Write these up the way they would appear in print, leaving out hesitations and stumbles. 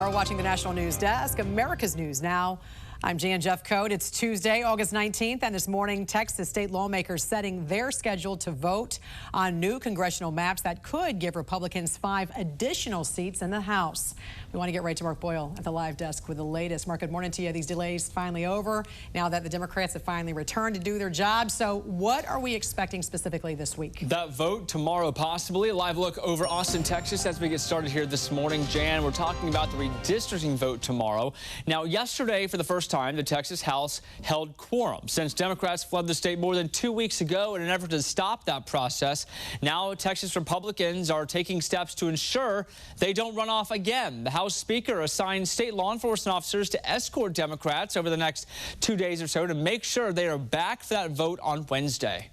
Are watching the National News Desk, America's News Now. I'm Jan Jeffcoat. It's Tuesday, August 19th, and this morning, Texas state lawmakers setting their schedule to vote on new congressional maps that could give Republicans 5 additional seats in the House. We want to get right to Mark Boyle at the live desk with the latest. Mark, good morning to you. These delays finally over now that the Democrats have finally returned to do their job. So what are we expecting specifically this week? That vote tomorrow, possibly. A live look over Austin, Texas as we get started here this morning. Jan, we're talking about the redistricting vote tomorrow. Now, yesterday, for the first time, the Texas House held quorum. Since Democrats fled the state more than 2 weeks ago in an effort to stop that process, now Texas Republicans are taking steps to ensure they don't run off again. The House Speaker assigned state law enforcement officers to escort Democrats over the next 2 days or so to make sure they are back for that vote on Wednesday.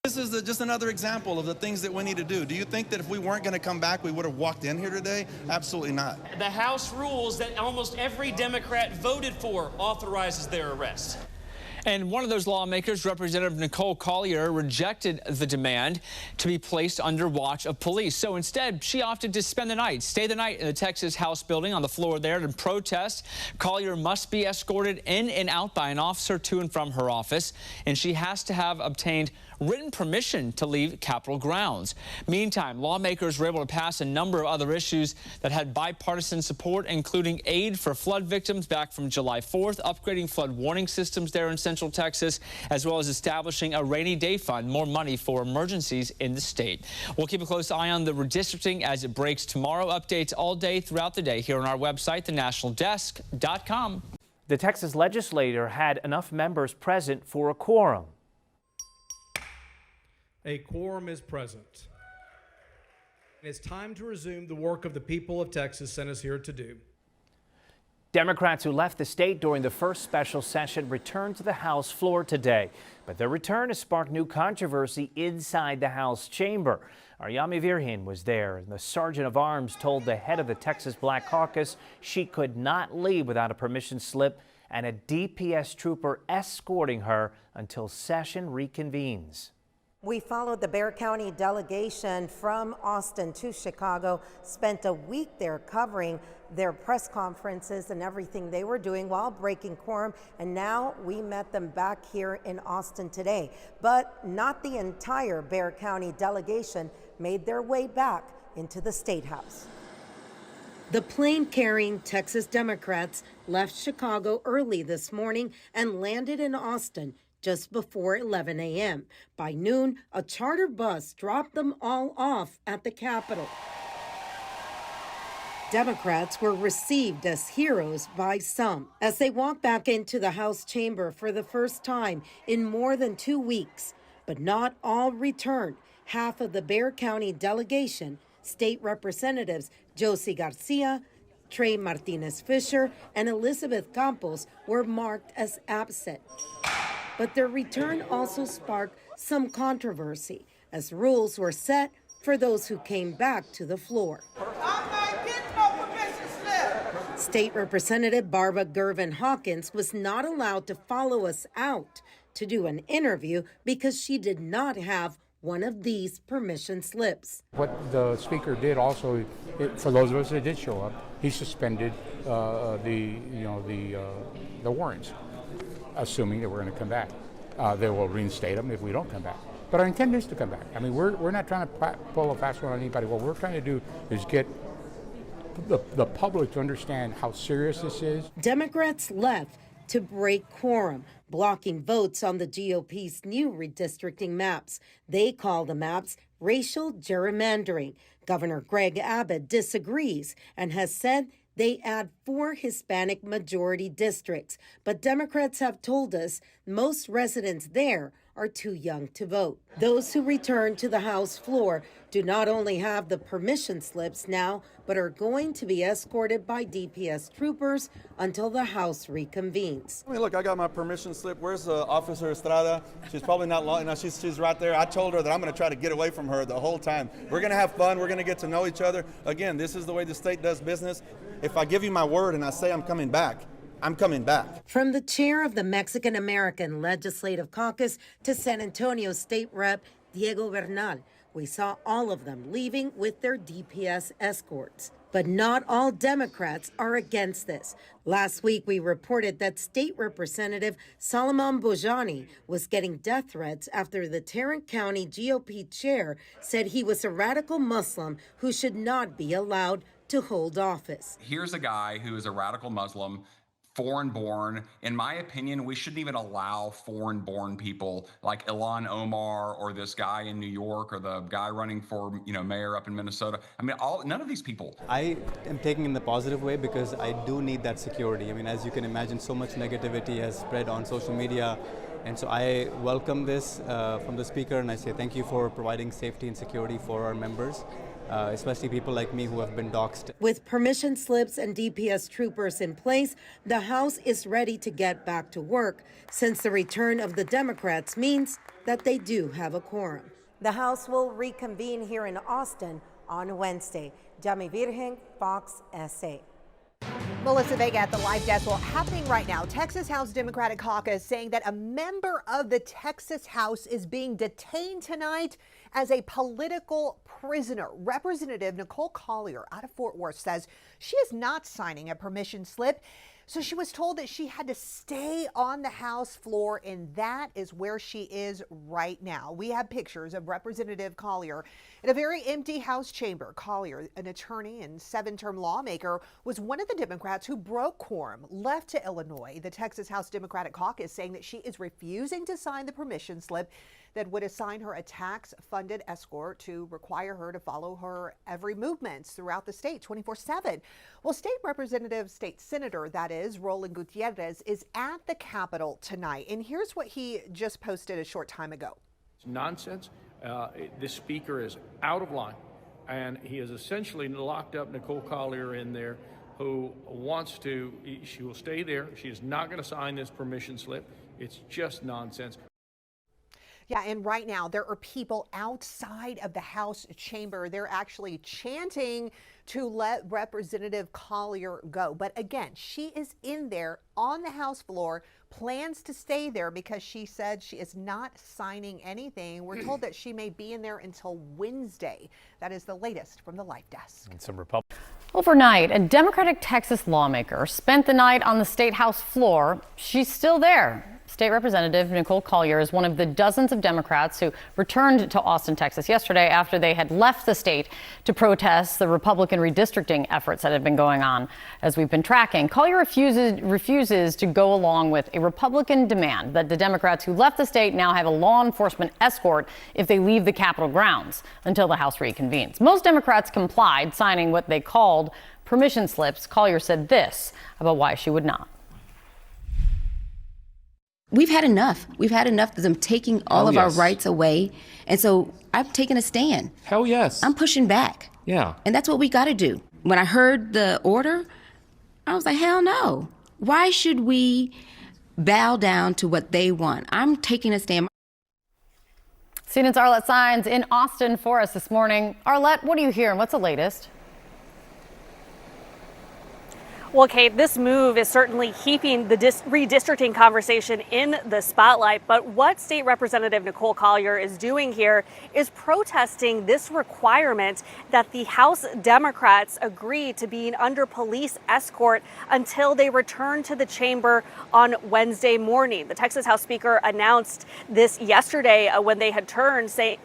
This is just another example of the things that we need to do. Do you think that if we weren't going to come back, we would have walked in here today? Absolutely not. The House rules that almost every Democrat voted for authorizes their arrest. And one of those lawmakers, Representative Nicole Collier, rejected the demand to be placed under watch of police. So instead, she opted to spend the night, stay the night in the Texas House building on the floor there to protest. Collier must be escorted in and out by an officer to and from her office, and she has to have obtained written permission to leave Capitol grounds. Meantime, lawmakers were able to pass a number of other issues that had bipartisan support, including aid for flood victims back from July 4th, upgrading flood warning systems there in Central Texas, as well as establishing a rainy day fund, more money for emergencies in the state. We'll keep a close eye on the redistricting as it breaks tomorrow. Updates all day throughout the day here on our website, thenationaldesk.com. The Texas legislature had enough members present for a quorum. A quorum is present. It's time to resume the work of the people of Texas sent us here to do. Democrats who left the state during the first special session returned to the House floor today, but their return has sparked new controversy inside the House chamber. Aryami Virhin was there, and the Sergeant of Arms told the head of the Texas Black Caucus she could not leave without a permission slip and a DPS trooper escorting her until session reconvenes. We followed the Bexar County delegation from Austin to Chicago, spent a week there covering their press conferences and everything they were doing while breaking quorum, and now we met them back here in Austin today. But not the entire Bexar County delegation made their way back into the State House. The plane-carrying Texas Democrats left Chicago early this morning and landed in Austin just before 11 a.m. By noon, a charter bus dropped them all off at the Capitol. Democrats were received as heroes by some as they walked back into the House chamber for the first time in more than 2 weeks. But not all returned. Half of the Bexar County delegation, state representatives Josie Garcia, Trey Martinez Fisher, and Elizabeth Campos, were marked as absent. But their return also sparked some controversy as rules were set for those who came back to the floor. State Representative Barbara Gervin Hawkins was not allowed to follow us out to do an interview because she did not have one of these permission slips. What the speaker did also, for those of us that did show up, he suspended the warrants, assuming that we're going to come back. They will reinstate them if we don't come back. But our intent is to come back. I mean, we're not trying to pull a fast one on anybody. What we're trying to do is get the public to understand how serious this is. Democrats left to break quorum, blocking votes on the GOP's new redistricting maps. They call the maps racial gerrymandering. Governor Greg Abbott disagrees and has said they add 4 Hispanic majority districts, but Democrats have told us most residents there are too young to vote. Those who return to the House floor do not only have the permission slips now, but are going to be escorted by DPS troopers until the House reconvenes. I mean, look, I got my permission slip. Where's Officer Estrada? She's probably not long enough. She's right there. I told her that I'm going to try to get away from her the whole time. We're going to have fun. We're going to get to know each other. Again, this is the way the state does business. If I give you my word and I say I'm coming back, I'm coming back. From the chair of the Mexican American Legislative Caucus to San Antonio State Rep Diego Bernal, we saw all of them leaving with their DPS escorts. But not all Democrats are against this. Last week, we reported that State Representative Solomon Bojani was getting death threats after the Tarrant County GOP chair said he was a radical Muslim who should not be allowed to hold office. Here's a guy who is a radical Muslim, foreign-born. In my opinion, we shouldn't even allow foreign-born people like Ilhan Omar or this guy in New York or the guy running for, mayor up in Minnesota. I mean, none of these people. I am taking in the positive way because I do need that security. I mean, as you can imagine, so much negativity has spread on social media. And so I welcome this from the speaker, and I say thank you for providing safety and security for our members. Especially people like me who have been doxxed. With permission slips and DPS troopers in place, the House is ready to get back to work, since the return of the Democrats means that they do have a quorum. The House will reconvene here in Austin on Wednesday. Yami Virgen, Fox SA. Melissa Vega at the Live Desk. Well, happening right now, Texas House Democratic Caucus saying that a member of the Texas House is being detained tonight as a political prisoner. Representative Nicole Collier out of Fort Worth says she is not signing a permission slip. So she was told that she had to stay on the House floor, and that is where she is right now. We have pictures of Representative Collier in a very empty House chamber. Collier, an attorney and 7-term lawmaker, was one of the Democrats who broke quorum, left to Illinois. The Texas House Democratic Caucus saying that she is refusing to sign the permission slip that would assign her a tax-funded escort to require her to follow her every movement throughout the state 24/7. Well, State Senator, that is, Roland Gutierrez, is at the Capitol tonight. And here's what he just posted a short time ago. It's nonsense. This speaker is out of line, and he has essentially locked up Nicole Collier in there, who she will stay there. She is not going to sign this permission slip. It's just nonsense. Yeah, and right now there are people outside of the House chamber. They're actually chanting to let Representative Collier go. But again, she is in there on the House floor, plans to stay there because she said she is not signing anything. We're told that she may be in there until Wednesday. That is the latest from the Live Desk. And some Republicans. Overnight, a Democratic Texas lawmaker spent the night on the state House floor. She's still there. State Representative Nicole Collier is one of the dozens of Democrats who returned to Austin, Texas yesterday after they had left the state to protest the Republican redistricting efforts that have been going on. As we've been tracking, Collier refuses to go along with a Republican demand that the Democrats who left the state now have a law enforcement escort if they leave the Capitol grounds until the House reconvenes. Most Democrats complied, signing what they called permission slips. Collier said this about why she would not. We've had enough. We've had enough of them taking all of our rights away. And so I've taken a stand. Hell yes. I'm pushing back. Yeah. And that's what we got to do. When I heard the order, I was like, hell no. Why should we bow down to what they want? I'm taking a stand. CNN's Arlette Saenz in Austin for us this morning. Arlette, what are you hearing? What's the latest? Well, Kate, this move is certainly keeping the redistricting conversation in the spotlight. But what State Representative Nicole Collier is doing here is protesting this requirement that the House Democrats agree to being under police escort until they return to the chamber on Wednesday morning. The Texas House Speaker announced this yesterday when they had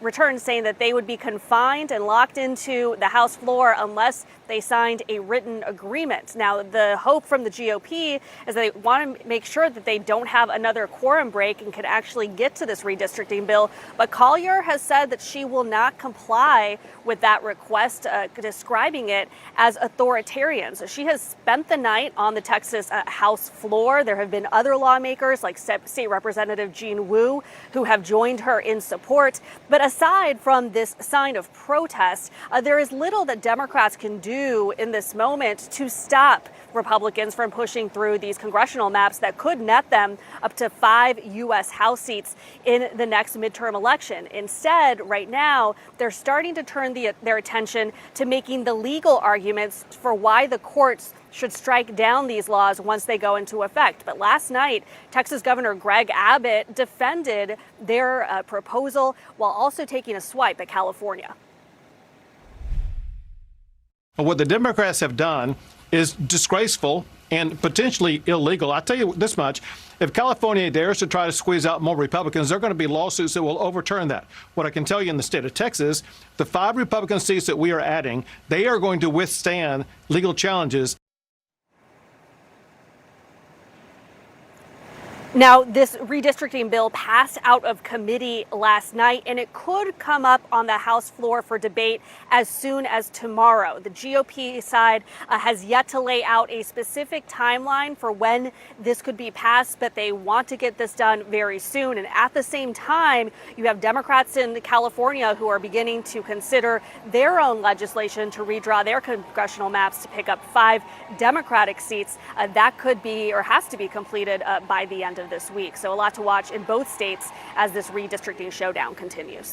returned, saying that they would be confined and locked into the House floor unless they signed a written agreement. Now, the hope from the GOP is they want to make sure that they don't have another quorum break and can actually get to this redistricting bill. But Collier has said that she will not comply with that request, describing it as authoritarian. So she has spent the night on the Texas House floor. There have been other lawmakers like State Representative Jean Wu who have joined her in support. But aside from this sign of protest, there is little that Democrats can do in this moment to stop Republicans from pushing through these congressional maps that could net them up to 5 U.S. House seats in the next midterm election. Instead, right now, they're starting to turn their attention to making the legal arguments for why the courts should strike down these laws once they go into effect. But last night, Texas Governor Greg Abbott defended their proposal while also taking a swipe at California. What the Democrats have done is disgraceful and potentially illegal. I'll tell you this much. If California dares to try to squeeze out more Republicans, there are going to be lawsuits that will overturn that. What I can tell you in the state of Texas, the 5 Republican seats that we are adding, they are going to withstand legal challenges. Now, this redistricting bill passed out of committee last night, and it could come up on the House floor for debate as soon as tomorrow. The GOP side has yet to lay out a specific timeline for when this could be passed, but they want to get this done very soon. And at the same time, you have Democrats in California who are beginning to consider their own legislation to redraw their congressional maps to pick up 5 Democratic seats. That could be or has to be completed by the end of this week. So a lot to watch in both states as this redistricting showdown continues.